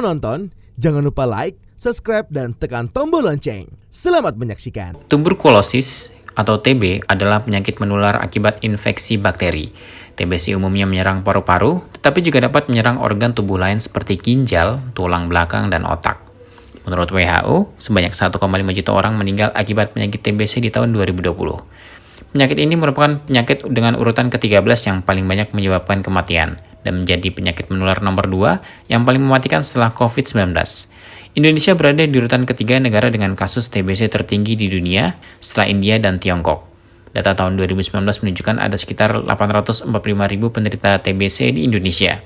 menonton, jangan lupa like, subscribe, dan tekan tombol lonceng. Selamat menyaksikan. Tuberkulosis atau TB adalah penyakit menular akibat infeksi bakteri. TBC umumnya menyerang paru-paru, tetapi juga dapat menyerang organ tubuh lain seperti ginjal, tulang belakang, dan otak. Menurut WHO, sebanyak 1,5 juta orang meninggal akibat penyakit TBC di tahun 2020. Penyakit ini merupakan penyakit dengan urutan ke-13 yang paling banyak menyebabkan kematian, dan menjadi penyakit menular nomor 2 yang paling mematikan setelah COVID-19. Indonesia berada di urutan ketiga negara dengan kasus TBC tertinggi di dunia setelah India dan Tiongkok. Data tahun 2019 menunjukkan ada sekitar 845.000 penderita TBC di Indonesia.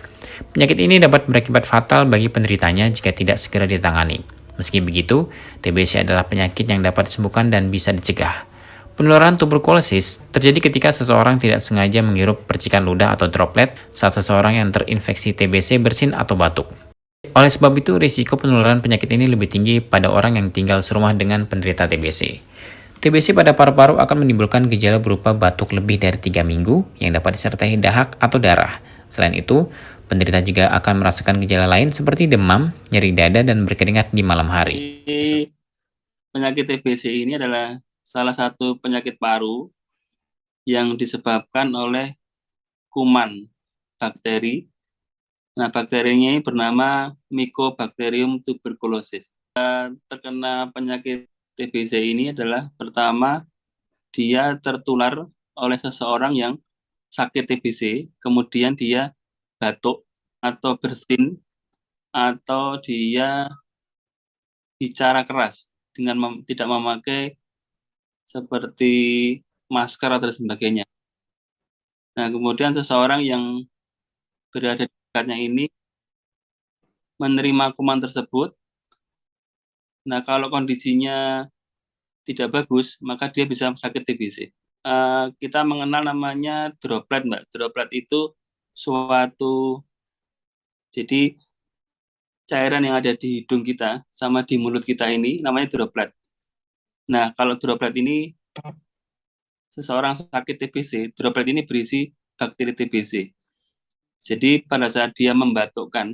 Penyakit ini dapat berakibat fatal bagi penderitanya jika tidak segera ditangani. Meski begitu, TBC adalah penyakit yang dapat disembuhkan dan bisa dicegah. Penularan tuberkulosis terjadi ketika seseorang tidak sengaja menghirup percikan ludah atau droplet saat seseorang yang terinfeksi TBC bersin atau batuk. Oleh sebab itu, risiko penularan penyakit ini lebih tinggi pada orang yang tinggal serumah dengan penderita TBC. TBC pada paru-paru akan menimbulkan gejala berupa batuk lebih dari 3 minggu yang dapat disertai dahak atau darah. Selain itu, penderita juga akan merasakan gejala lain seperti demam, nyeri dada, dan berkeringat di malam hari. Penyakit TBC ini adalah salah satu penyakit paru yang disebabkan oleh kuman bakteri. Nah, bakterinya ini bernama Mycobacterium tuberculosis. Terkena penyakit TBC ini adalah pertama, dia tertular oleh seseorang yang sakit TBC, kemudian dia batuk atau bersin, atau dia bicara keras dengan tidak memakai seperti masker atau sebagainya. Nah, kemudian seseorang yang berada di dekatnya ini menerima kuman tersebut. Nah, kalau kondisinya tidak bagus, maka dia bisa sakit TBC. Kita mengenal namanya droplet, Mbak. Droplet itu jadi cairan yang ada di hidung kita sama di mulut kita ini namanya droplet. Nah, kalau droplet ini seseorang sakit TBC, droplet ini berisi bakteri TBC. Jadi pada saat dia membatukkan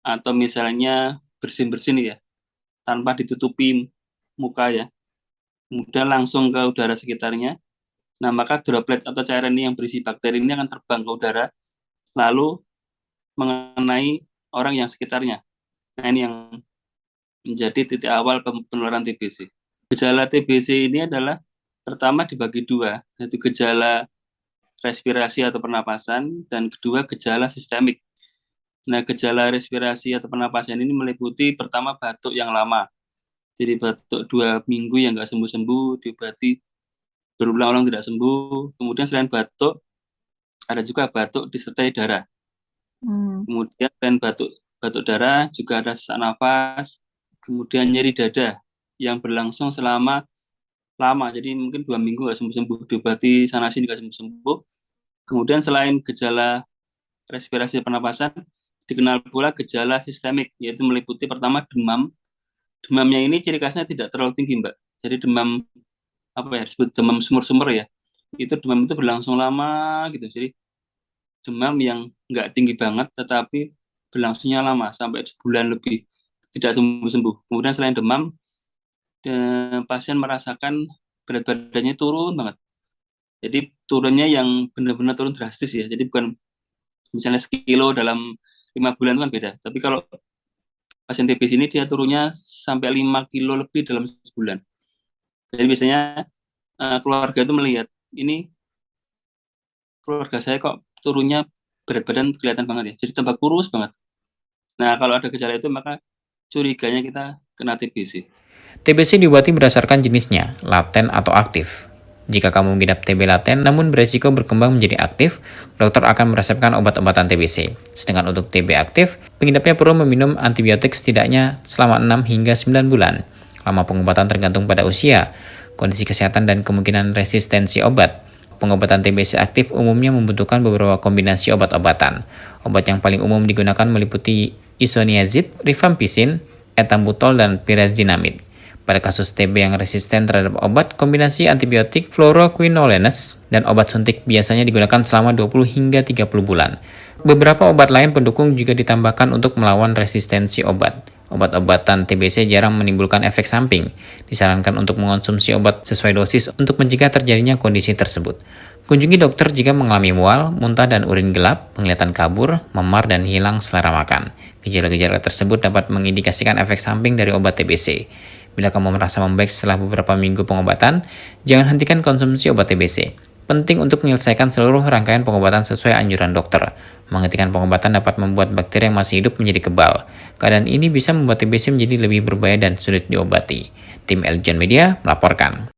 atau misalnya bersin-bersin ya, tanpa ditutupi muka ya, kemudian langsung ke udara sekitarnya, nah maka droplet atau cairan ini yang berisi bakteri ini akan terbang ke udara, lalu mengenai orang yang sekitarnya. Nah, ini yang menjadi titik awal penularan TBC. Gejala TBC ini adalah pertama dibagi dua, yaitu gejala respirasi atau pernapasan, dan kedua gejala sistemik. Nah, gejala respirasi atau pernapasan ini meliputi pertama batuk yang lama. Jadi batuk 2 minggu yang nggak sembuh-sembuh, diobati berulang-ulang tidak sembuh. Kemudian selain batuk, ada juga batuk disertai darah. Kemudian selain batuk darah, juga ada sesak nafas, kemudian nyeri dada yang berlangsung selama lama, jadi mungkin 2 minggu nggak sembuh-sembuh, diobati sana sini nggak sembuh-sembuh. Kemudian selain gejala respirasi pernapasan, dikenal pula gejala sistemik, yaitu meliputi pertama demam. Demamnya ini ciri khasnya tidak terlalu tinggi, Mbak. Jadi demam disebut demam sumur-sumur ya. Itu demam itu berlangsung lama gitu. Jadi demam yang nggak tinggi banget, tetapi berlangsungnya lama sampai sebulan lebih tidak sembuh-sembuh. Kemudian selain demam, pasien merasakan berat badannya turun banget. Jadi turunnya yang benar-benar turun drastis ya. Jadi bukan misalnya sekilo dalam 5 bulan itu kan beda. Tapi kalau pasien TBC ini dia turunnya sampai 5 kilo lebih dalam sebulan. Jadi biasanya keluarga itu melihat, ini keluarga saya kok turunnya berat badan kelihatan banget ya. Jadi tambah kurus banget. Nah, kalau ada gejala itu maka curiganya kita kena TBC. TBC diobati berdasarkan jenisnya, laten atau aktif. Jika kamu mengidap TB laten namun beresiko berkembang menjadi aktif, dokter akan meresepkan obat-obatan TBC. Sedangkan untuk TB aktif, pengidapnya perlu meminum antibiotik setidaknya selama 6 hingga 9 bulan. Lama pengobatan tergantung pada usia, kondisi kesehatan, dan kemungkinan resistensi obat. Pengobatan TBC aktif umumnya membutuhkan beberapa kombinasi obat-obatan. Obat yang paling umum digunakan meliputi isoniazid, rifampicin, ethambutol, dan pyrazinamide. Pada kasus TB yang resisten terhadap obat, kombinasi antibiotik fluoroquinolones dan obat suntik biasanya digunakan selama 20 hingga 30 bulan. Beberapa obat lain pendukung juga ditambahkan untuk melawan resistensi obat. Obat-obatan TBC jarang menimbulkan efek samping. Disarankan untuk mengonsumsi obat sesuai dosis untuk mencegah terjadinya kondisi tersebut. Kunjungi dokter jika mengalami mual, muntah dan urin gelap, penglihatan kabur, memar dan hilang selera makan. Gejala-gejala tersebut dapat mengindikasikan efek samping dari obat TBC. Bila kamu merasa membaik setelah beberapa minggu pengobatan, jangan hentikan konsumsi obat TBC. Penting untuk menyelesaikan seluruh rangkaian pengobatan sesuai anjuran dokter. Menghentikan pengobatan dapat membuat bakteri yang masih hidup menjadi kebal. Keadaan ini bisa membuat TBC menjadi lebih berbahaya dan sulit diobati. Tim Eljon Media melaporkan.